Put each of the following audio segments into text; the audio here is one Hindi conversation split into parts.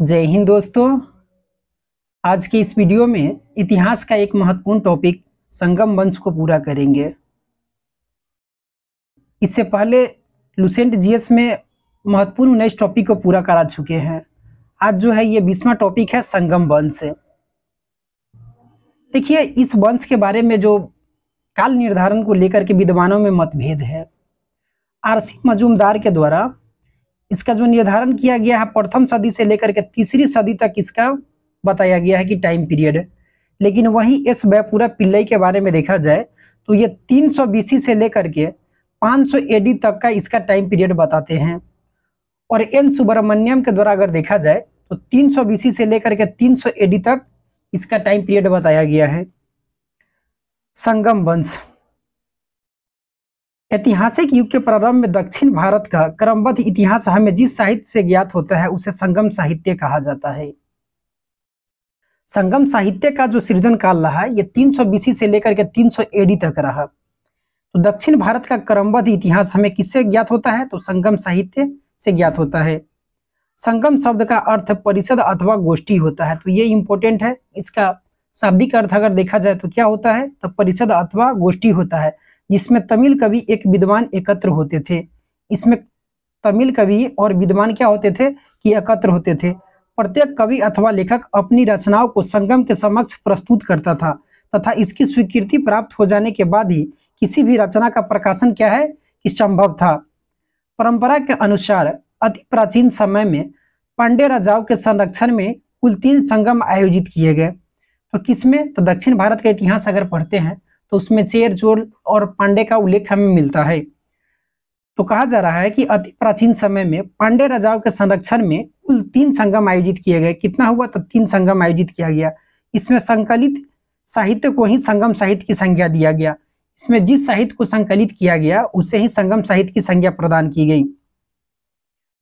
जय हिंद दोस्तों। आज के इस वीडियो में इतिहास का एक महत्वपूर्ण टॉपिक संगम वंश को पूरा करेंगे। इससे पहले लुसेंट जीएस में महत्वपूर्ण 19 टॉपिक को पूरा करा चुके हैं। आज जो है ये 20वां टॉपिक है संगम वंश। देखिए, इस वंश के बारे में जो काल निर्धारण को लेकर के विद्वानों में मतभेद है। आरसी मजूमदार के द्वारा इसका जो निर्धारण किया गया है प्रथम सदी से लेकर के तीसरी सदी तक इसका बताया गया है कि टाइम पीरियड। लेकिन वहीं एस बैपुरा पिल्लई के बारे में देखा जाए तो ये 300 बीसी से लेकर के 500 एडी तक का इसका टाइम पीरियड बताते हैं। और एन सुब्रमण्यम के द्वारा अगर देखा जाए तो 300 बीसी से लेकर के 300 एडी तक इसका टाइम पीरियड बताया गया है। संगम वंश ऐतिहासिक युग के प्रारंभ में दक्षिण भारत का क्रमबद्ध इतिहास हमें जिस साहित्य से ज्ञात होता है उसे संगम साहित्य कहा जाता है। संगम साहित्य का जो सृजन काल रहा है ये 300 बीसी से लेकर के 300 एडी तक रहा। तो दक्षिण भारत का क्रमबद्ध इतिहास हमें किससे ज्ञात होता है? तो संगम साहित्य से ज्ञात होता है। संगम शब्द का अर्थ परिषद अथवा गोष्ठी होता है, तो ये इंपॉर्टेंट है। इसका शाब्दिक अर्थ अगर देखा जाए तो क्या होता है? तो परिषद अथवा गोष्ठी होता है, जिसमें तमिल कवि एक विद्वान एकत्र होते थे। इसमें तमिल कवि और विद्वान क्या होते थे कि एकत्र होते थे। प्रत्येक कवि अथवा लेखक अपनी रचनाओं को संगम के समक्ष प्रस्तुत करता था तथा इसकी स्वीकृति प्राप्त हो जाने के बाद ही किसी भी रचना का प्रकाशन क्या है कि संभव था। परंपरा के अनुसार अति प्राचीन समय में पांड्य राजाओं के संरक्षण में कुल 3 संगम आयोजित किए गए। तो किसमें? तो दक्षिण भारत का इतिहास अगर पढ़ते हैं तो उसमें चेर, चोल और पांड्य का उल्लेख हमें मिलता है। तो कहा जा रहा है कि अति प्राचीन समय में पांड्य राजाओं के संरक्षण में कुल 3 संगम आयोजित किए गए। कितना हुआ? तो 3 संगम आयोजित किया गया। इसमें संकलित साहित्य को ही संगम साहित्य की संज्ञा दिया गया। इसमें जिस साहित्य को संकलित किया गया उसे ही संगम साहित्य की संज्ञा प्रदान की गई।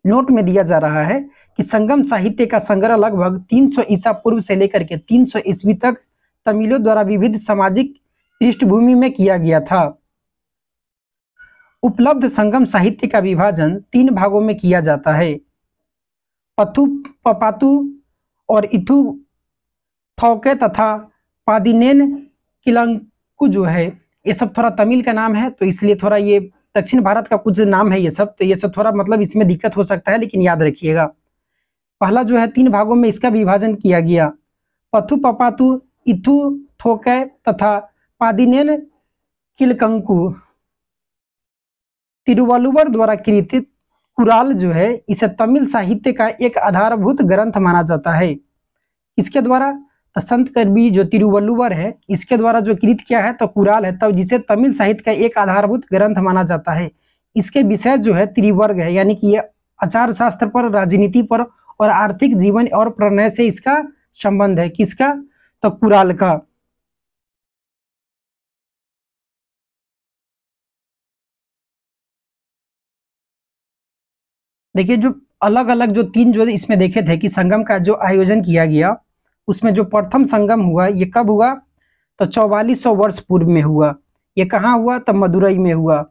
नोट में दिया जा रहा है कि संगम साहित्य का संग्रह लगभग 300 ईसा पूर्व से लेकर के 300 ईस्वी तक तमिलों द्वारा विविध सामाजिक पृष्ठभूमि में किया गया था। उपलब्ध संगम साहित्य का विभाजन 3 भागों में किया जाता है। पथु पपातु और इथु थौके तथा पादिनेन किलंकु जो है ये सब थोड़ा तमिल का नाम है, तो इसलिए थोड़ा ये दक्षिण भारत का कुछ नाम है ये सब, तो ये सब थोड़ा मतलब इसमें दिक्कत हो सकता है, लेकिन याद रखिएगा। पहला जो है 3 भागों में इसका विभाजन किया गया। पथु पपातु, इथु थोके तथा पादिनेन किलकंकु। तिरुवल्लुवर द्वारा कृत कुराल जो है इसे तमिल साहित्य का एक आधारभूत ग्रंथ माना जाता है। इसके द्वारा तो संत कवि जो तिरुवल्लुवर है इसके द्वारा जो कृत किया है तो कुराल है, तब जिसे तमिल साहित्य का एक आधारभूत ग्रंथ माना जाता है। इसके विषय जो है त्रिवर्ग है, यानी कि ये आचार शास्त्र पर, राजनीति पर और आर्थिक जीवन और प्रणय से इसका संबंध है। किसका? तो कुराल का। देखिए, जो अलग अलग जो 3 जो इसमें देखे थे कि संगम का जो आयोजन किया गया उसमें जो प्रथम संगम हुआ ये कब हुआ? तो 4400 वर्ष पूर्व में हुआ। ये कहाँ हुआ? तो मदुरई में हुआ।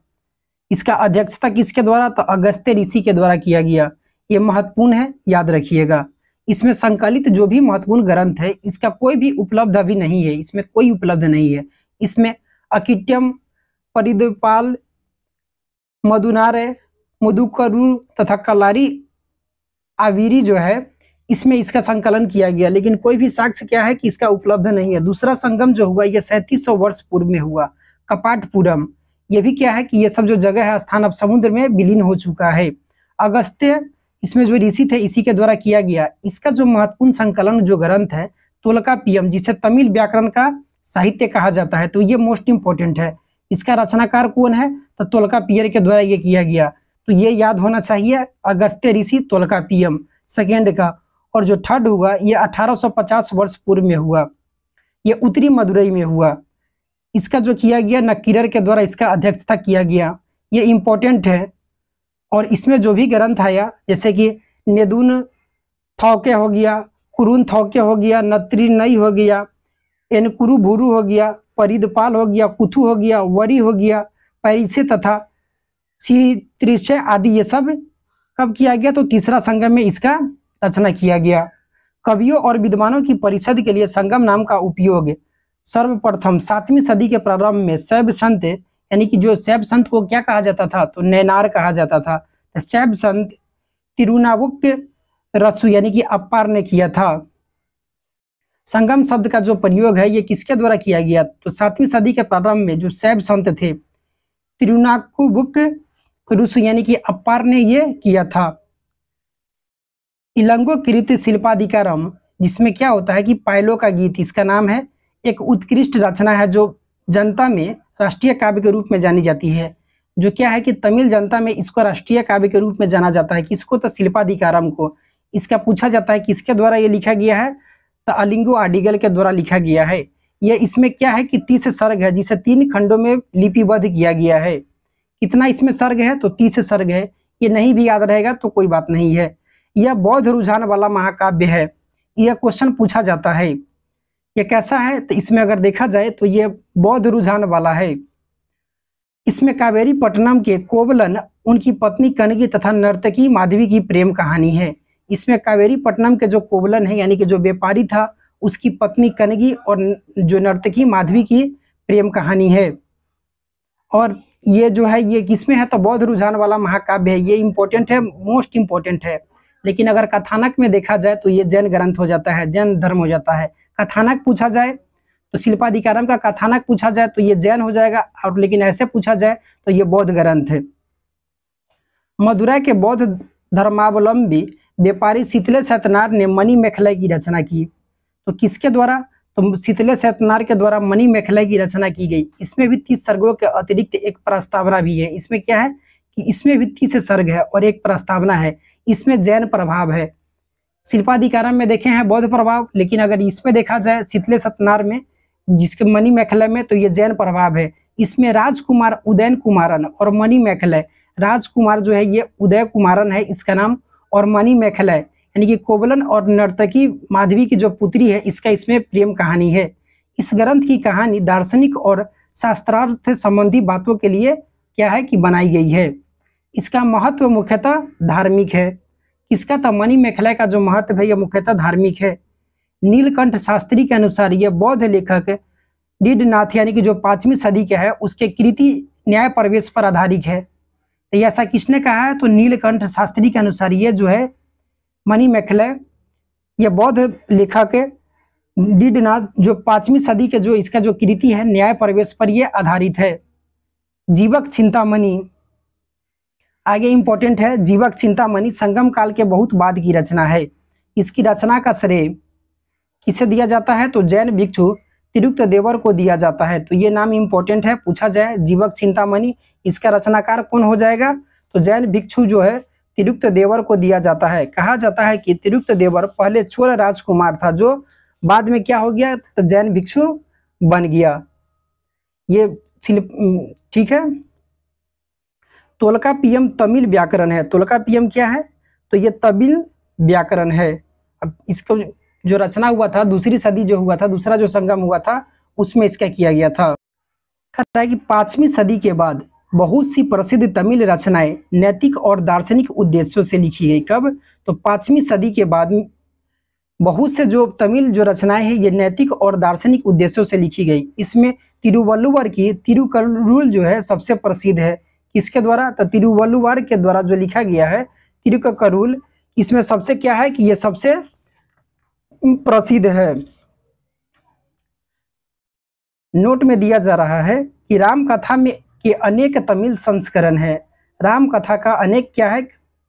इसका अध्यक्षता किसके द्वारा? तो अगस्त्य ऋषि के द्वारा किया गया। ये महत्वपूर्ण है, याद रखिएगा। इसमें संकलित जो भी महत्वपूर्ण ग्रंथ है इसका कोई भी उपलब्ध अभी नहीं है, इसमें कोई उपलब्ध नहीं है। इसमें अकिट्यम, परिदपाल, मधुनारे, मुदुकरू तथा कलारी आविरी जो है इसमें इसका संकलन किया गया, लेकिन कोई भी साक्ष्य क्या है कि इसका उपलब्ध नहीं है। दूसरा संगम जो हुआ ये 3700 वर्ष पूर्व में हुआ, कपाटपुरम। ये भी क्या है कि ये सब जो जगह है स्थान अब समुद्र में विलीन हो चुका है। अगस्त्य इसमें जो ऋषि थे इसी के द्वारा किया गया। इसका जो महत्वपूर्ण संकलन जो ग्रंथ है तोलकापियम, जिसे तमिल व्याकरण का साहित्य कहा जाता है, तो ये मोस्ट इंपॉर्टेंट है। इसका रचनाकार कौन है? तो तोलकापियर के द्वारा ये किया गया, तो ये याद होना चाहिए। अगस्त्य ऋषि तोलकापियम सेकेंड का। और जो थर्ड हुआ ये 1850 वर्ष पूर्व में हुआ, ये उत्तरी मदुरई में हुआ। इसका जो किया गया नक्कीरर के द्वारा इसका अध्यक्षता किया गया, ये इंपॉर्टेंट है। और इसमें जो भी ग्रंथ आया जैसे कि नेदुन थौके हो गया, कुरुन थौके हो गया, नत्रिनई हो गया, एनकुरु भूरु हो गया, परिदपाल हो गया, कुथु हो गया, वरी हो गया, पैरिसे तथा सी आदि, ये सब कब किया गया? तो तीसरा संगम में इसका रचना किया गया। कवियों और विद्वानों की परिषद के लिए संगम नाम का उपयोग सर्वप्रथम 7वीं सदी के प्रारंभ में शैव संत, यानी कि जो शैव संत को क्या कहा जाता था, तो नैनार कहा जाता था। तो शैव संत तिरुनावुक्करसु यानी कि अप्पार ने किया था। संगम शब्द का जो प्रयोग है ये किसके द्वारा किया गया, तो 7वीं सदी के प्रारंभ में जो शैव संत थे तिरुनावुक्करसु यानी कि अप्पार ने ये किया था। इलंगो कृत शिल्पाधिकारम, जिसमें क्या होता है कि पायलो का गीत, इसका नाम है, एक उत्कृष्ट रचना है जो जनता में राष्ट्रीय काव्य के रूप में जानी जाती है। जो क्या है कि तमिल जनता में इसको राष्ट्रीय काव्य के रूप में जाना जाता है। किसको, तो शिल्पाधिकारम को। इसका पूछा जाता है किसके द्वारा ये लिखा गया है, तो अलिंगो अडिगल के द्वारा लिखा गया है। ये इसमें क्या है कि 30 सर्ग है, जिसे 3 खंडों में लिपिबद्ध किया गया है। कितना इसमें सर्ग है, तो 30 सर्ग है। ये नहीं भी याद रहेगा तो कोई बात नहीं है। यह बौद्ध रुझान वाला महाकाव्य है। यह क्वेश्चन पूछा जाता है, यह कैसा है, तो इसमें अगर देखा जाए तो यह बौद्ध रुझान वाला है। इसमें कावेरी पट्टनम के कोवलन, उनकी पत्नी कनगी तथा नर्तकी माधवी की प्रेम कहानी है। इसमें कावेरी पट्टनम के जो कोवलन है यानी कि जो व्यापारी था, उसकी पत्नी कनगी और जो नर्तकी माधवी की प्रेम कहानी है। और ये जो है ये किसमें है, तो बौद्ध रुझान वाला महाकाव्य है। ये इंपॉर्टेंट है, मोस्ट इंपॉर्टेंट है। लेकिन अगर कथानक में देखा जाए तो ये जैन ग्रंथ हो जाता है, जैन धर्म हो जाता है। कथानक पूछा जाए तो शिल्पाधिकारम का कथानक पूछा जाए तो ये जैन हो जाएगा, और लेकिन ऐसे पूछा जाए तो ये बौद्ध ग्रंथ है। मदुरै के बौद्ध धर्मावलंबी व्यापारी शीतले सत्यनारायण ने मणि मेखलाई की रचना की। तो किसके द्वारा, तो शीतले सत्यनारायण के द्वारा मणि मेखलाई की रचना की गई। इसमें भी 30 सर्गों के अतिरिक्त एक प्रस्तावना भी है। इसमें क्या है कि इसमें भी 30 सर्ग है और एक प्रस्तावना है। इसमें जैन प्रभाव है। शिल्पाधिकारम में देखे हैं बौद्ध प्रभाव, लेकिन अगर इसमें देखा जाए शीतले सत्यनारायण में, जिसके मणि मेखलाई में, तो ये जैन प्रभाव है। इसमें राजकुमार उदयन कुमारन और मणि मेखलाई, राजकुमार जो है ये उदय कुमारन है इसका नाम, और मणि मेखलाई यानी कि कोवलन और नर्तकी माधवी की जो पुत्री है, इसका इसमें प्रेम कहानी है। इस ग्रंथ की कहानी दार्शनिक और शास्त्रार्थ संबंधी बातों के लिए क्या है कि बनाई गई है। इसका महत्व मुख्यतः धार्मिक है। किसका, था मणि मेखलाई का जो महत्व है यह मुख्यतः धार्मिक है। नीलकंठ शास्त्री के अनुसार यह बौद्ध लेखक डीडनाथ यानी कि जो 5वीं सदी का है, उसके कृति न्याय प्रवेश पर आधारित है। तो ऐसा किसने कहा है, तो नीलकंठ शास्त्री के अनुसार ये जो है मणि मेखलाई, यह बौद्ध लेखक डीडनाथ जो 5वीं सदी के जो इसका जो कृति है न्याय प्रवेश पर यह आधारित है। जीवक चिंतामणि आगे इंपॉर्टेंट है। जीवक चिंतामणि संगम काल के बहुत बाद की रचना है। इसकी रचना का श्रेय किसे दिया जाता है, तो जैन भिक्षु तिरुक्त देवर को दिया जाता है। तो ये नाम इंपॉर्टेंट है, पूछा जाए जीवक चिंतामणि, इसका रचनाकार कौन हो जाएगा, तो जैन भिक्षु जो है तिरुक्त देवर को दिया जाता है। कहा जाता है कि तिरुक्त देवर पहले चोल राजकुमार था, जो बाद में क्या हो गया, तो जैन भिक्षु बन गया। ये ठीक है। तोल्कापियम तमिल व्याकरण है। तोल्कापियम क्या है, तो ये तमिल व्याकरण है। अब इसको जो रचना हुआ था 2री सदी जो हुआ था, दूसरा जो संगम हुआ था, उसमें इसका किया गया था। कहता है कि 5वीं सदी के बाद बहुत सी प्रसिद्ध तमिल रचनाएं नैतिक और दार्शनिक उद्देश्यों से लिखी गई। कब, तो 5वीं सदी के बाद बहुत से जो तमिल जो रचनाएं हैं ये नैतिक और दार्शनिक उद्देश्यों से लिखी गई। इसमें तिरुवल्लुवर की तिरुकरुल जो है सबसे प्रसिद्ध है। किसके द्वारा, तो तिरुवल्लुवर के द्वारा जो लिखा गया है तिरुकरुल, इसमें सबसे क्या है कि ये सबसे प्रसिद्ध है। नोट में दिया जा रहा है कि राम कथा में के अनेक तमिल संस्करण है। राम कथा का अनेक क्या है,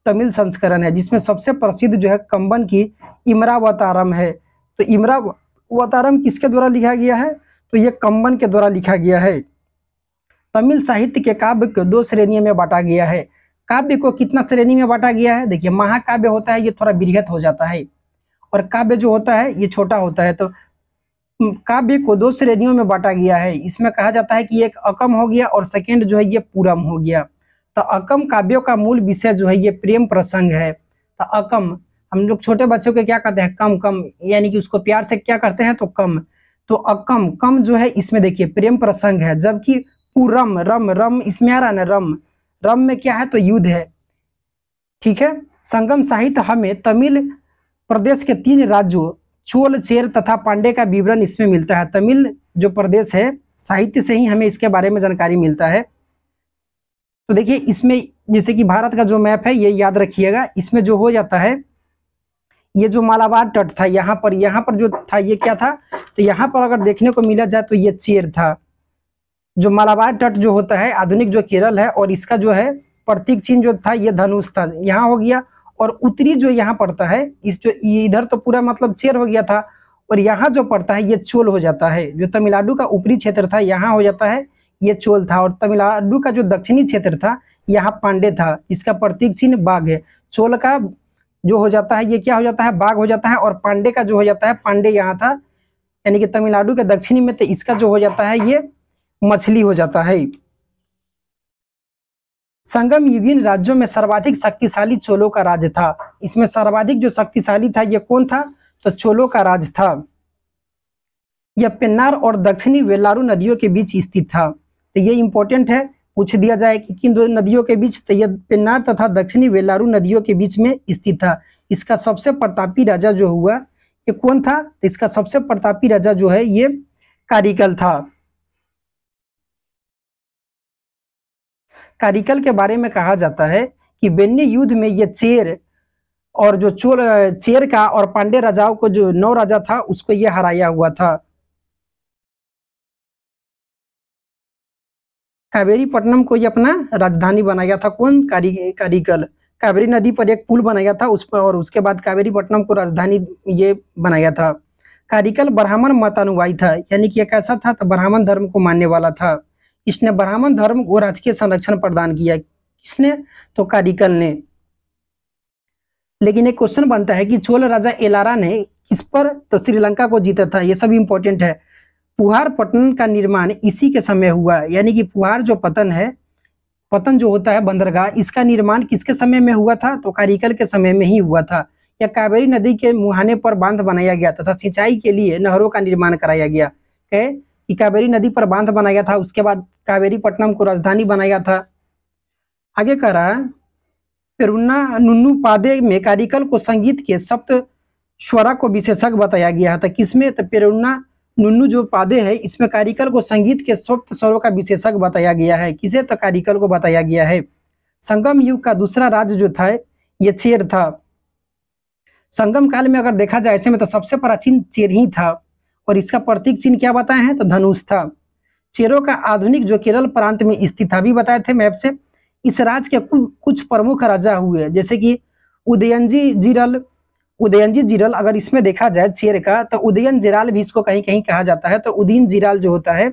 तमिल संस्करण है, जिसमें सबसे प्रसिद्ध जो है कंबन की इमरावतारम है। तो इमरावतारम किसके द्वारा लिखा गया है, तो ये कंबन के द्वारा लिखा गया है। तमिल साहित्य के काव्य को 2 श्रेणियों में बांटा गया है। काव्य को कितना श्रेणी में बांटा गया है, देखिए महाकाव्य होता है ये थोड़ा बृहत हो जाता है, और काव्य जो होता है ये छोटा होता है। तो काव्य को 2 श्रेणियों में बांटा गया है। इसमें कहा जाता है कि एक अकम हो गया और सेकंड जो है ये पूरम हो गया। तो अकम काव्यों का मूल विषय जो है ये प्रेम प्रसंग है। तो अकम, हम लोग छोटे बच्चों के क्या करते हैं, कम कम, यानी कि उसको प्यार से क्या करते हैं, तो कम। तो अकम कम जो है इसमें देखिए प्रेम प्रसंग है, जबकि पूरम रम, रम इसमें आ रहा है ना, रम, रम में क्या है, तो युद्ध है। ठीक है। संगम साहित्य हमें तमिल प्रदेश के 3 राज्यों चोल, चेर तथा पांडे का विवरण इसमें मिलता है। तमिल जो प्रदेश है, साहित्य से ही हमें इसके बारे में जानकारी मिलता है। तो देखिए इसमें जैसे कि भारत का जो मैप है ये याद रखिएगा, इसमें जो हो जाता है ये जो मालाबार तट था यहाँ पर जो था ये क्या था, तो यहाँ पर अगर देखने को मिला जाए तो ये चेर था। जो मालाबार तट जो होता है आधुनिक जो केरल है, और इसका जो है प्रतीक चिन्ह जो था ये धनुष था, यहाँ हो गया। और उत्तरी जो यहाँ पड़ता है इस जो इधर तो पूरा मतलब चेर हो गया था, और यहाँ जो पड़ता है ये चोल हो जाता है। जो तमिलनाडु का ऊपरी क्षेत्र था यहाँ हो जाता है ये चोल था, और तमिलनाडु का जो दक्षिणी क्षेत्र था यहाँ पांडे था। इसका प्रतीक चिन्ह बाघ है। चोल का जो हो जाता है ये क्या हो जाता है, बाघ हो जाता है, और पांडे का जो हो जाता है, पांडे यहाँ था यानी कि तमिलनाडु के दक्षिणी में, तो इसका जो हो जाता है ये मछली हो जाता है। संगम युगीन राज्यों में सर्वाधिक शक्तिशाली चोलों का राज था। इसमें सर्वाधिक जो शक्तिशाली था ये कौन था, तो चोलों का राज था। यह पेन्नार और दक्षिणी वेल्लारू नदियों के बीच स्थित था। तो ये इंपॉर्टेंट है, पूछ दिया जाए कि किन दो नदियों के बीच, तो यह पेन्नार तथा दक्षिणी वेल्लारू नदियों के बीच में स्थित था। इसका सबसे प्रतापी राजा जो हुआ ये कौन था, तो इसका सबसे प्रतापी राजा जो है ये कारिकल था। कारिकल के बारे में कहा जाता है कि बेन्नी युद्ध में ये चेर और जो चेर का और पांडे राजाओं को जो 9 राजा था उसको ये हराया हुआ था। कावेरी पट्टनम को ये अपना राजधानी बनाया था कौन, कारिकल। कावेरी नदी पर एक पुल बनाया था उस पर, और उसके बाद कावेरी पट्टनम को राजधानी ये बनाया था। कारिकल ब्राह्मण मतानुयायी था, यानी कि एक ऐसा था तो ब्राह्मण धर्म को मानने वाला था। इसने ब्राह्मण धर्म को राजकीय संरक्षण प्रदान किया। किसने, तो कारिकल ने। लेकिन एक क्वेश्चन बनता है कि चोल राजा एलारा ने किस पर, तो श्रीलंका को जीता था। ये सब इंपॉर्टेंट है। पुहार पत्तन का निर्माण इसी के समय हुआ, यानी कि पुहार जो पतन है, पतन जो होता है बंदरगाह, इसका निर्माण किसके समय में हुआ था, तो कारिकल के समय में ही हुआ था। यह कावेरी नदी के मुहाने पर बांध बनाया गया तथा सिंचाई के लिए नहरों का निर्माण कराया गया। कि कावेरी नदी पर बांध बनाया था, उसके बाद कावेरी पट्टनम को राजधानी बनाया था। आगे कह रहा है पेरुन्ना नुन्नू पादे में कारिकल को संगीत के सप्त स्वरा को विशेषज्ञ बताया गया था। किसमें, तो पेरुन्ना नुन्नू जो पादे है इसमें कारिकल को संगीत के सप्त स्वरों का विशेषज्ञ बताया गया है। किसे, तो कारिकल को बताया गया है। संगम युग का दूसरा राज्य जो था ये चेर था। संगम काल में अगर देखा जाए ऐसे में तो सबसे प्राचीन चेर ही था, और इसका प्रतीक चिन्ह क्या बताए हैं, तो धनुष था। चेरों का आधुनिक जो केरल प्रांत में स्थित था, भी बताए थे मैप से। इस राज्य के कुछ प्रमुख राजा हुए, जैसे कि उदयनजी जिरल अगर इसमें देखा जाए चेर का, तो उदयन जिराल भी इसको कहीं कहीं कहा जाता है। तो उदयन जिराल जो होता है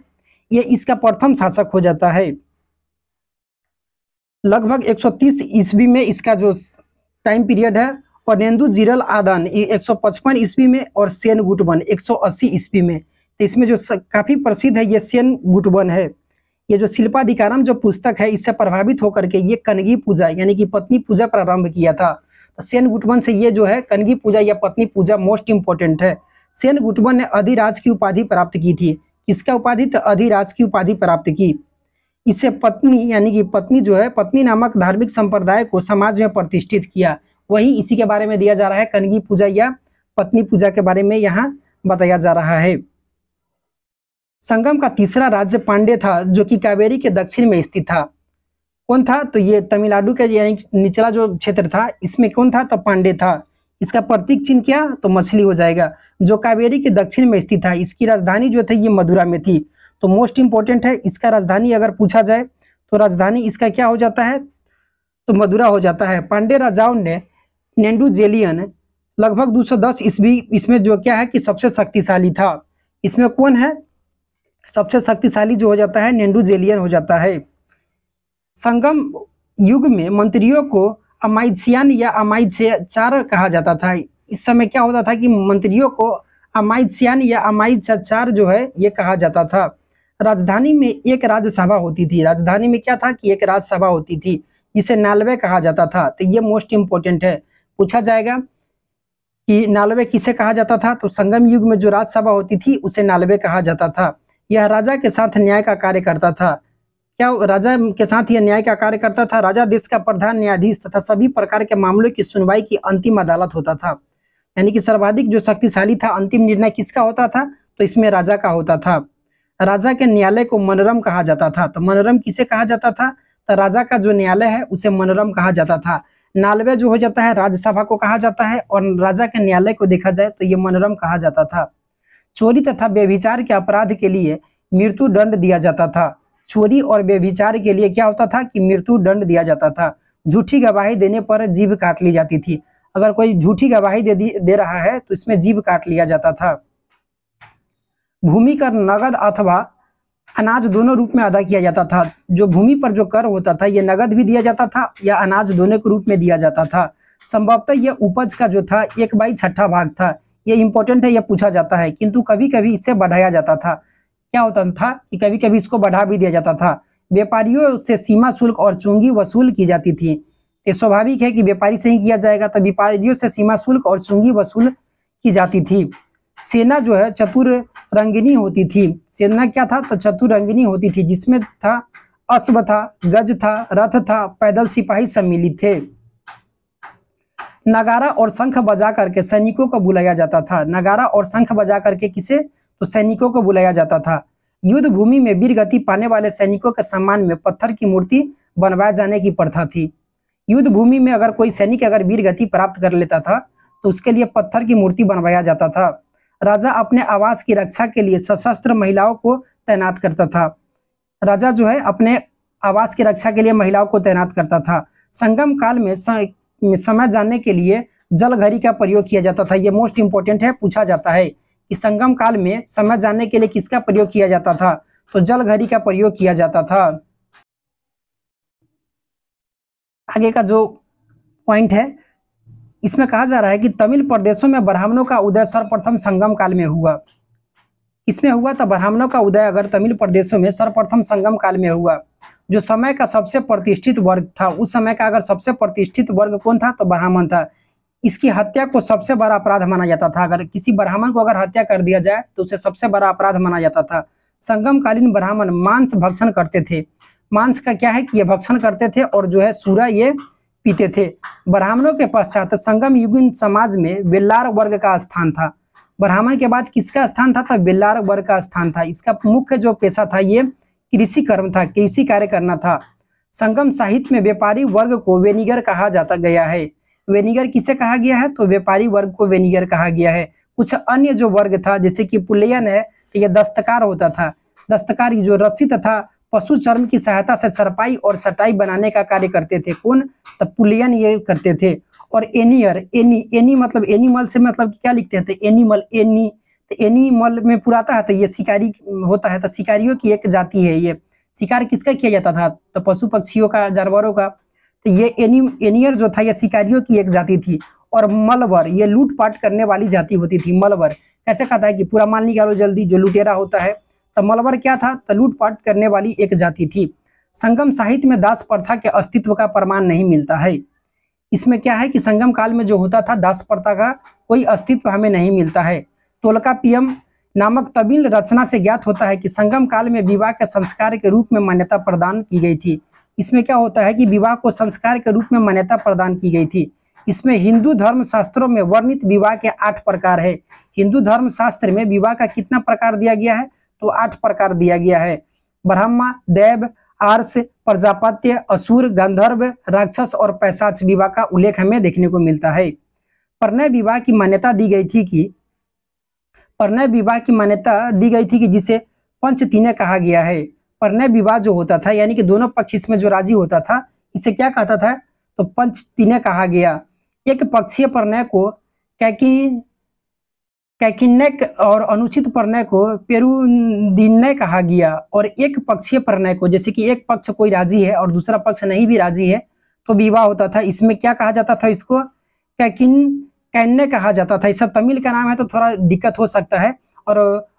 ये इसका प्रथम शासक हो जाता है। लगभग 130 ईस्वी में इसका जो टाइम पीरियड है, और नेंदू जिरल आदान 155 ईस्वी में, और सेन गुटबन 180 ईस्वी में। तो इसमें जो काफी प्रसिद्ध है ये सेन गुटबन है। ये जो शिल्पाधिकारम जो पुस्तक है इससे प्रभावित होकर के ये कनगी पूजा यानी कि पत्नी पूजा प्रारंभ किया था। तो सेन गुटबन से ये जो है कनगी पूजा या पत्नी पूजा मोस्ट इंपोर्टेंट है। सेन गुटबन ने अधिराज की उपाधि प्राप्त की थी। किसका उपाधि, तो अधिराज की उपाधि प्राप्त की। इससे पत्नी यानी कि पत्नी जो है, पत्नी नामक धार्मिक संप्रदाय को समाज में प्रतिष्ठित किया। वही इसी के बारे में दिया जा रहा है, कनगी पूजा या पत्नी पूजा के बारे में यहाँ बताया जा रहा है। संगम का तीसरा राज्य पांडे था, जो कि कावेरी के दक्षिण में स्थित था। कौन था, तो ये तमिलनाडु के यानी निचला जो क्षेत्र था इसमें कौन था, तो पांडे था। इसका प्रतीक चिन्ह क्या, तो मछली हो जाएगा। जो कावेरी के दक्षिण में स्थित था, इसकी राजधानी जो थी ये मदुरा में थी। तो मोस्ट इंपोर्टेंट है, इसका राजधानी अगर पूछा जाए तो राजधानी इसका क्या हो जाता है, तो मदुरा हो जाता है। पांडे राजाओं ने नेंडुजेलियन लगभग 210 ईस्वी, इसमें जो क्या है कि सबसे शक्तिशाली था। इसमें कौन है, सबसे शक्तिशाली जो हो जाता है नेंडुजेलियन हो जाता है। संगम युग में मंत्रियों को अमाइत्सियान या अमाइत्चार कहा जाता था। इस समय क्या होता था कि मंत्रियों को अमाइत्सियान या अमाइत्चार जो है ये कहा जाता था। राजधानी में एक राज्यसभा होती थी। राजधानी में क्या था कि एक राज्यसभा होती थी जिसे नालवे कहा जाता था। तो ये मोस्ट इंपोर्टेंट है, पूछा जाएगा कि नालवे किसे कहा जाता था, तो संगम युग में जो राज्यसभा होती थी उसे नालवे कहा जाता था। यह राजा के साथ न्याय का कार्य करता था। क्या राजा के साथ यह न्याय का कार्य करता था। राजा देश का प्रधान न्यायाधीश तथा सभी प्रकार के मामलों की सुनवाई की अंतिम अदालत होता था। यानी कि सर्वाधिक जो शक्तिशाली था, अंतिम निर्णय किसका होता था? तो इसमें राजा का होता था। राजा के न्यायालय को मनोरम कहा जाता था। तो मनोरम किसे कहा जाता था? तो राजा का जो न्यायालय है उसे मनोरम कहा जाता था। नालवे जो हो जाता है राज्यसभा को कहा जाता है, और राजा के न्यायालय को देखा जाए तो ये मनोरम कहा जाता था। चोरी तथा व्यभिचार के अपराध के लिए मृत्यु दंड दिया जाता था। चोरी और व्यभिचार के लिए क्या होता था कि मृत्यु दंड दिया जाता था। झूठी गवाही देने पर जीभ काट ली जाती थी। अगर कोई झूठी गवाही दे रहा है तो इसमें जीभ काट लिया जाता था। भूमि कर नगद अथवा अनाज दोनों रूप में अदा किया जाता था। जो भूमि पर जो कर होता था ये नगद भी दिया जाता था या अनाज दोनों के रूप में दिया जाता था। संभवतः यह उपज का जो था 1/6 भाग था। ये इंपॉर्टेंट है, यह पूछा जाता है, किंतु कभी कभी इसे बढ़ाया जाता था। क्या होता था कि कभी कभी इसको बढ़ा भी दिया जाता था। व्यापारियों से सीमा शुल्क और चुंगी वसूल की जाती थी। ये स्वाभाविक है कि व्यापारी से ही किया जाएगा, तो व्यापारियों से सीमा शुल्क और चुंगी वसूल की जाती थी। सेना जो है चतुरंगिनी होती थी। सेना क्या था? तो चतुरंगिनी होती थी, जिसमें था अश्व था, गज था, रथ था, पैदल सिपाही सम्मिलित थे। नगारा और शंख बजा करके सैनिकों को बुलाया जाता था। नगारा और शंख बजा करके किसे? तो सैनिकों को बुलाया जाता था। युद्ध भूमि में वीर गति पाने वाले सैनिकों के सम्मान में पत्थर की मूर्ति बनवाए जाने की प्रथा थी। युद्ध भूमि में अगर कोई सैनिक अगर वीर गति प्राप्त कर लेता था तो उसके लिए पत्थर की मूर्ति बनवाया जाता था। राजा अपने आवास की रक्षा के लिए सशस्त्र महिलाओं को तैनात करता था। राजा जो है अपने आवास की रक्षा के लिए महिलाओं को तैनात करता था। संगम काल में समय जानने के लिए जल घड़ी का प्रयोग किया जाता था। ये मोस्ट इंपोर्टेंट है, पूछा जाता है कि संगम काल में समय जानने के लिए किसका प्रयोग किया जाता था? तो जल घड़ी का प्रयोग किया जाता था। आगे का जो पॉइंट है इसमें कहा जा रहा है कि तमिल प्रदेशों में ब्राह्मणों का उदय सर्वप्रथम संगम काल में हुआ। इसमें हुआ तो ब्राह्मणों का उदय अगर तमिल प्रदेशों में सर्वप्रथम संगम काल में हुआ। जो समय का सबसे प्रतिष्ठित वर्ग था, उस समय का अगर सबसे प्रतिष्ठित वर्ग कौन था? तो ब्राह्मण था। इसकी हत्या को सबसे बड़ा अपराध माना जाता था। अगर किसी ब्राह्मण को अगर हत्या कर दिया जाए तो उसे सबसे बड़ा अपराध माना जाता था। संगमकालीन ब्राह्मण मांस भक्षण करते थे। मांस का क्या है कि ये भक्षण करते थे और जो है सूरा ये पीते थे। ब्राह्मणों के पश्चात संगम युगीन समाज में बेल्लार वर्ग का स्थान था। ब्राह्मण के बाद किसका स्थान था? तो बेल्लार वर्ग का स्थान था। इसका मुख्य जो पेशा था ये कृषि कर्म था, कृषि कार्य करना था। संगम साहित्य में व्यापारी वर्ग को वेनिगर कहा जाता गया है। वेनिगर किसे कहा गया है? तो व्यापारी वर्ग को वेनिगर कहा गया है। कुछ अन्य जो वर्ग था जैसे कि पुलयन है, तो यह दस्तकार होता था। दस्तकार जो रस्सी तथा पशु चर्म की सहायता से चरपाई और चटाई बनाने का कार्य करते थे। कौन? तो पुलयन ये करते थे। और एनियर, एनी मतलब एनिमल से मतलब क्या लिखते हैं? एनिमल, एनी, तो एनिमल में पुराता है तो ये शिकारी होता है। तो शिकारियों की एक जाति है। ये शिकार किसका किया जाता था? तो पशु पक्षियों का, जानवरों का। तो ये एनियर जो था ये शिकारियों की एक जाति थी। और मलबर ये लूटपाट करने वाली जाति होती थी। मलबर कैसे कहता है कि पूरा माल निकालो जल्दी, जो लुटेरा होता है। तो मलबर क्या था? तो लूटपाट करने वाली एक जाति थी। संगम साहित्य में दास प्रथा के अस्तित्व का प्रमाण नहीं मिलता है। इसमें क्या है कि संगम काल में जो होता था दास प्रथा का कोई अस्तित्व हमें नहीं मिलता है। तोलकापियम नामक तमिल रचना से ज्ञात होता है कि संगम काल में विवाह के संस्कार के रूप में मान्यता प्रदान की गई थी। इसमें क्या होता है कि विवाह को संस्कार के रूप में मान्यता प्रदान की गई थी। इसमें हिंदू धर्म शास्त्रों में वर्णित विवाह के 8 प्रकार है। हिंदू धर्म शास्त्र में विवाह का कितना प्रकार दिया गया है? तो 8 प्रकार दिया गया है। ब्रह्मा, देव, आर्ष, प्रजापत्य, असुर, गंधर्व, राक्षस और पैशाच विवाह का उल्लेख हमें देखने को मिलता है। परिणय विवाह की मान्यता दी गई थी कि जिसे पंचतीने कहा गया है। परिणय विवाह जो होता था यानी कि दोनों पक्ष इसमें जो राजी होता था इसे क्या कहता था? तो पंचतीने कहा गया। एक पक्षीय परिणय को कैकिन्नय और अनुचित परिणय को पेरुदिन्नय कहा गया। और एक पक्षीय परिणय को, जैसे कि एक पक्ष कोई राजी है और दूसरा पक्ष नहीं भी राजी है तो विवाह होता था। इसमें क्या कहा जाता था? इसको कैन्नय कहा जाता था। इसका तमिल का नाम है तो थोड़ा दिक्कत हो सकता है। और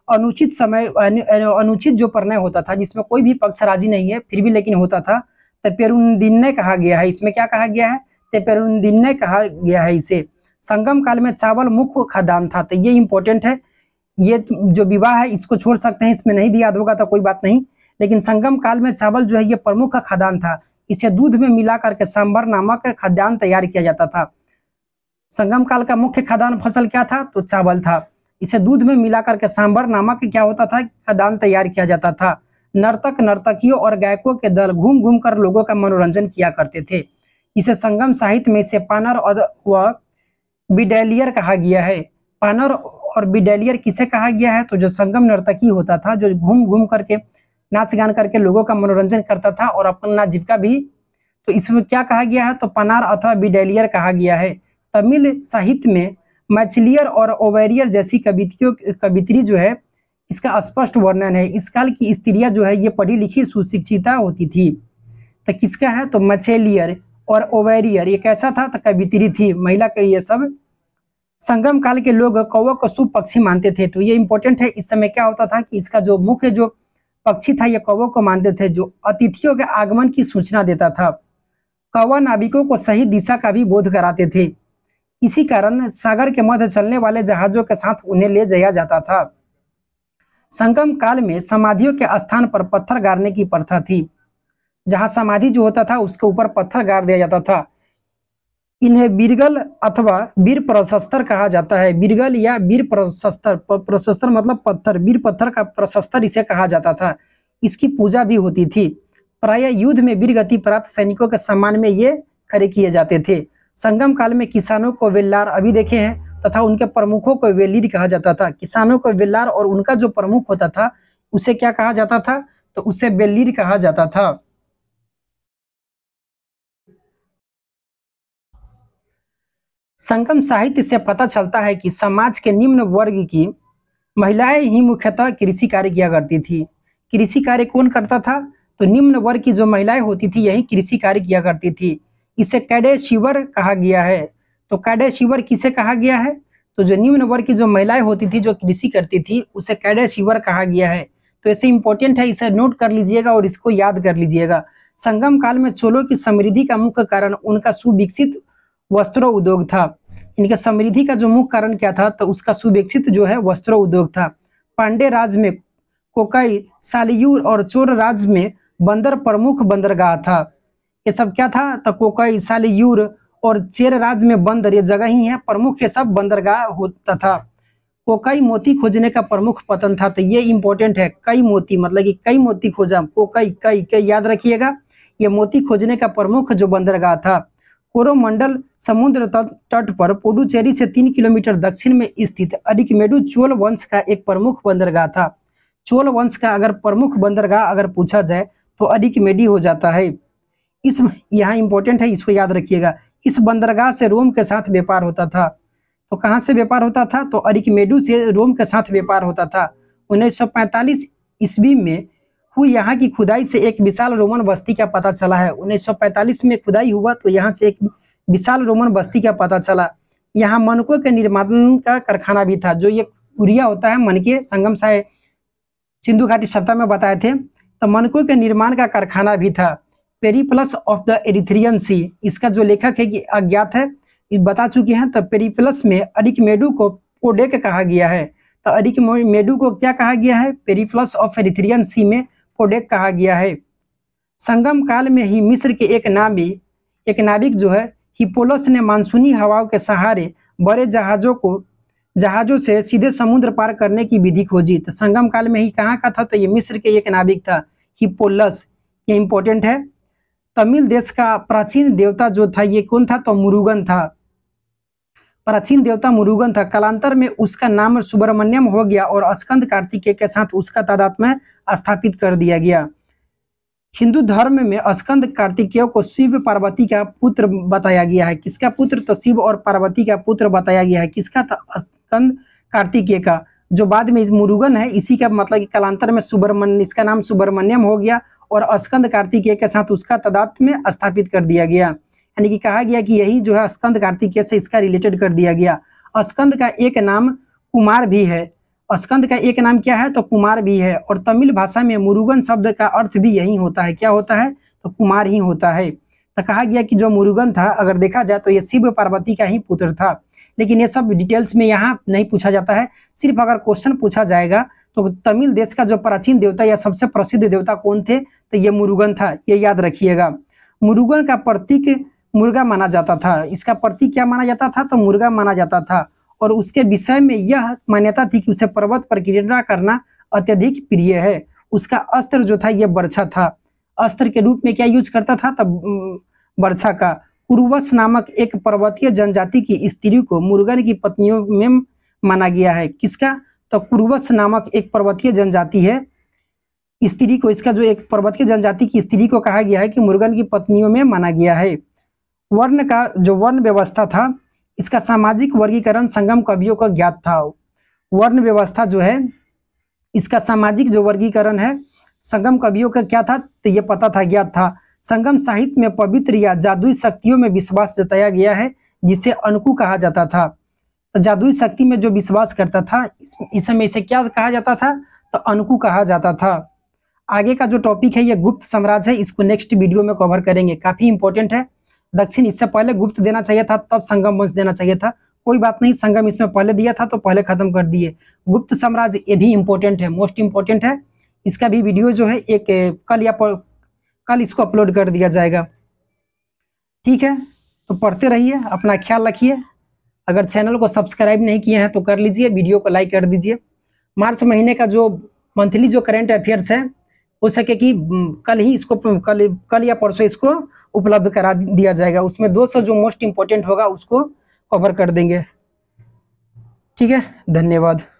अनुचित जो परिणय होता था जिसमें कोई भी पक्ष राजी नहीं है फिर भी लेकिन होता था तो पेरुदिन्नय कहा गया है। इसमें क्या कहा गया है? तो पेरुदिन्नय कहा गया है इसे। संगम काल में चावल मुख्य खाद्यान्न था। तो ये इंपॉर्टेंट है। ये जो विवाह है इसको छोड़ सकते हैं, इसमें नहीं भी याद होगा तो कोई बात नहीं। लेकिन संगम काल में चावल जो है ये प्रमुख खाद्यान्न था। इसे दूध में मिला करके सांभर नामक खाद्यान्न तैयार किया जाता था। संगम काल का मुख्य खाद्यान्न फसल क्या था? तो चावल था। इसे दूध में मिलाकर के सांभर नामक क्या होता था? खाद्यान्न तैयार किया जाता था। नर्तक नर्तकियों और गायकों के दल घूम घूम कर लोगों का मनोरंजन किया करते थे। इसे संगम साहित्य में से पानर और व बिडेलियर कहा गया है। पानर और बिडेलियर किसे कहा गया है? तो जो संगम नर्तकी होता था, जो घूम घूम करके नाच गान करके लोगों का मनोरंजन करता था और अपना जीविका भी, तो इसमें क्या कहा गया है? तो पनार अथवा बिडेलियर कहा गया है। तमिल साहित्य में मैचिलियर और ओवेरियर जैसी कवित्री जो है, इसका स्पष्ट वर्णन है। इस काल की स्त्रियां जो है ये पढ़ी लिखी सुशिक्षिता होती थी। तो किसका है? तो मैचिलियर और ओवेरियर ये कैसा था? तो कवित्री थी, महिला का ये सब। संगम काल के लोग कौवा को शुभ पक्षी मानते थे। तो ये इंपॉर्टेंट है। इस समय क्या होता था कि इसका जो मुख्य जो पक्षी था ये कौवा को मानते थे, जो अतिथियों के आगमन की सूचना देता था। कौवा नाविकों को सही दिशा का भी बोध कराते थे। इसी कारण सागर के मध्य चलने वाले जहाजों के साथ उन्हें ले जाया जाता था। संगम काल में समाधियों के स्थान पर पत्थर गाड़ने की प्रथा थी। जहां समाधि जो होता था उसके ऊपर पत्थर गाड़ दिया जाता था। इन्हें बीरगल अथवा वीर प्रशस्तर कहा जाता है। बीरगल या वीर प्रशस्तर, प्रशस्तर मतलब पत्थर, वीर पत्थर का प्रशस्तर इसे कहा जाता था। इसकी पूजा भी होती थी। प्राय युद्ध में वीर गति प्राप्त सैनिकों के सम्मान में ये खड़े किए जाते थे। संगम काल में किसानों को वेल्लार अभी देखे हैं, तथा उनके प्रमुखों को वेलीर कहा जाता था। किसानों को वेल्लार और उनका जो प्रमुख होता था उसे क्या कहा जाता था? तो उसे वेलीर कहा जाता था। संगम साहित्य से पता चलता है कि समाज के निम्न वर्ग की महिलाएं ही मुख्यतः कृषि कार्य किया करती थी। कृषि कार्य कौन करता था? तो निम्न वर्ग की जो महिलाएं होती थी यही कृषि कार्य किया करती थी। इसे कैडेशिवर कहा गया है। तो कैडेशिवर किसे कहा गया है? तो जो निम्न वर्ग की जो महिलाएं होती थी जो कृषि करती थी उसे कैडेशिवर कहा गया है। तो ऐसे इंपॉर्टेंट है, इसे नोट कर लीजिएगा और इसको याद कर लीजिएगा। संगम काल में चोलों की समृद्धि का मुख्य कारण उनका सुविकसित वस्त्रों उद्योग था। इनके समृद्धि का जो मुख्य कारण क्या था? तो उसका सुविकसित जो है वस्त्रों उद्योग था। पांडे राज में कोकाई, सालियूर और चोर राज में बंदर प्रमुख बंदरगाह था। ये सब क्या था? तो कोकाई, सालियूर और चेर राज में बंदर ये जगह ही है प्रमुख, ये सब बंदरगाह होता था। कोकाई मोती खोजने का प्रमुख पतन था। तो ये इंपॉर्टेंट है, कई मोती मतलब कि कई मोती खोजा, कोकाई कई कई याद रखिएगा। ये मोती खोजने का प्रमुख जो बंदरगाह था। कोरोमंडल समुद्र तट पर पुडुचेरी से 3 किलोमीटर दक्षिण में स्थित अरिकमेडु चोल वंश का एक प्रमुख बंदरगाह था। चोल वंश का अगर प्रमुख बंदरगाह अगर पूछा जाए तो अरिकमेडी हो जाता है। इस यहाँ इंपॉर्टेंट है, इसको याद रखिएगा। इस बंदरगाह से रोम के साथ व्यापार होता था। तो कहाँ से व्यापार होता था? तो अरिकमेडु से रोम के साथ व्यापार होता था। 1945 ईस्वी में हुई यहाँ की खुदाई से एक विशाल रोमन बस्ती का पता चला है। 1945 में खुदाई हुआ तो यहाँ से एक विशाल रोमन बस्ती का पता चला। यहाँ मनकों के निर्माण का कारखाना भी था। जो ये कुरिया होता है मनके, संगम साहिब सिंधु घाटी सभ्यता में बताए थे, तो मनकों के निर्माण का कारखाना भी था। पेरिप्लस ऑफ द एरिथ्रियन सी, इसका जो लेखक है कि अज्ञात है, ये बता चुके हैं। तो पेरिप्लस में अरिकमेडु को पोडेक कहा गया है। तो अरिकमेडु को क्या कहा गया है? पेरिप्लस ऑफ एरिथ्रियन सी में पोडेक कहा गया है। संगम काल में ही मिस्र के एक नाविक जो है हिप्पोलस ने मानसूनी हवाओं के सहारे बड़े जहाजों से सीधे समुद्र पार करने की विधि खोजी। तो संगम काल में ही कहाँ का था? तो ये मिस्र के एक नाविक था, हिप्पोलस। ये इंपॉर्टेंट है। तमिल देश का प्राचीन देवता जो था ये कौन था? तो मुरुगन था। प्राचीन देवता मुरुगन था। कालांतर में उसका नाम सुब्रमण्यम हो गया और स्कंद कार्तिकेय के साथ उसका तादात्म्य स्थापित कर दिया गया। हिंदू धर्म में स्कंद कार्तिकेय को शिव पार्वती का पुत्र बताया गया है। किसका पुत्र? तो शिव और पार्वती का पुत्र बताया गया है। किसका था? स्कंद कार्तिकेय का। जो बाद में मुरुगन है इसी का मतलब कि कालांतर में सुब्रमण्य, इसका नाम सुब्रमण्यम हो गया और स्कंद कार्तिकेय के साथ उसका तादात्म्य स्थापित कर दिया गया। यानी कि कहा गया कि यही जो है स्कंद कार्तिकेय से इसका रिलेटेड कर दिया गया। स्कंद का एक नाम कुमार भी है। स्कंद का एक नाम क्या है? तो कुमार भी है। और तमिल भाषा में मुरुगन शब्द का अर्थ भी यही होता है। क्या होता है? तो कुमार ही होता है। तो कहा गया कि जो मुरुगन था अगर देखा जाए तो ये शिव पार्वती का ही पुत्र था। लेकिन ये सब डिटेल्स में यहाँ नहीं पूछा जाता है। सिर्फ अगर क्वेश्चन पूछा जाएगा तो तमिल देश का जो प्राचीन देवता या सबसे प्रसिद्ध देवता कौन थे? तो ये मुरुगन था, ये याद रखिएगा। मुरुगन का प्रतीक मुर्गा माना जाता था। इसका प्रतीक क्या माना जाता था? तो मुर्गा माना जाता था। और उसके विषय में यह मान्यता थी कि उसे पर्वत पर क्रीड़ा करना अत्यधिक प्रिय है। उसका अस्त्र जो था यह बर्छा था। अस्त्र के रूप में क्या यूज करता था? तब बर्छा का। कुरुवश नामक एक पर्वतीय जनजाति की स्त्री को मुर्गन की पत्नियों में माना गया है। किसका? तो कुरुवश नामक एक पर्वतीय जनजाति है, स्त्री को, इसका जो एक पर्वतीय जनजाति की स्त्री को कहा गया है कि मुर्गन की पत्नियों में माना गया है। वर्ण का जो वर्ण व्यवस्था था, इसका सामाजिक वर्गीकरण संगम कवियों का ज्ञात था। वर्ण व्यवस्था जो है, इसका सामाजिक जो वर्गीकरण है संगम कवियों का क्या था? तो ये पता था, ज्ञात था। संगम साहित्य में पवित्र या जादुई शक्तियों में विश्वास जताया गया है, जिसे अनकु कहा जाता था। तो जादुई शक्ति में जो विश्वास करता था, इस समय इसे क्या कहा जाता था? तो अनकु कहा जाता था। आगे का जो टॉपिक है ये गुप्त साम्राज्य है, इसको नेक्स्ट वीडियो में कवर करेंगे, काफी इंपॉर्टेंट है। दक्षिण इससे पहले गुप्त देना चाहिए था, तब संगम वंश देना चाहिए था। कोई बात नहीं, संगम इसमें पहले दिया था तो पहले खत्म कर दिए। गुप्त साम्राज्य ये भी इंपॉर्टेंट है, मोस्ट इंपॉर्टेंट है। इसका भी वीडियो जो है एक कल इसको अपलोड कर दिया जाएगा। ठीक है, तो पढ़ते रहिए, अपना ख्याल रखिए। अगर चैनल को सब्सक्राइब नहीं किए हैं तो कर लीजिए, वीडियो को लाइक कर दीजिए। मार्च महीने का जो मंथली जो करंट अफेयर्स है, हो सके कि कल ही इसको कल या परसों इसको उपलब्ध करा दिया जाएगा। उसमें 200 जो मोस्ट इंपॉर्टेंट होगा उसको कवर कर देंगे। ठीक है, धन्यवाद।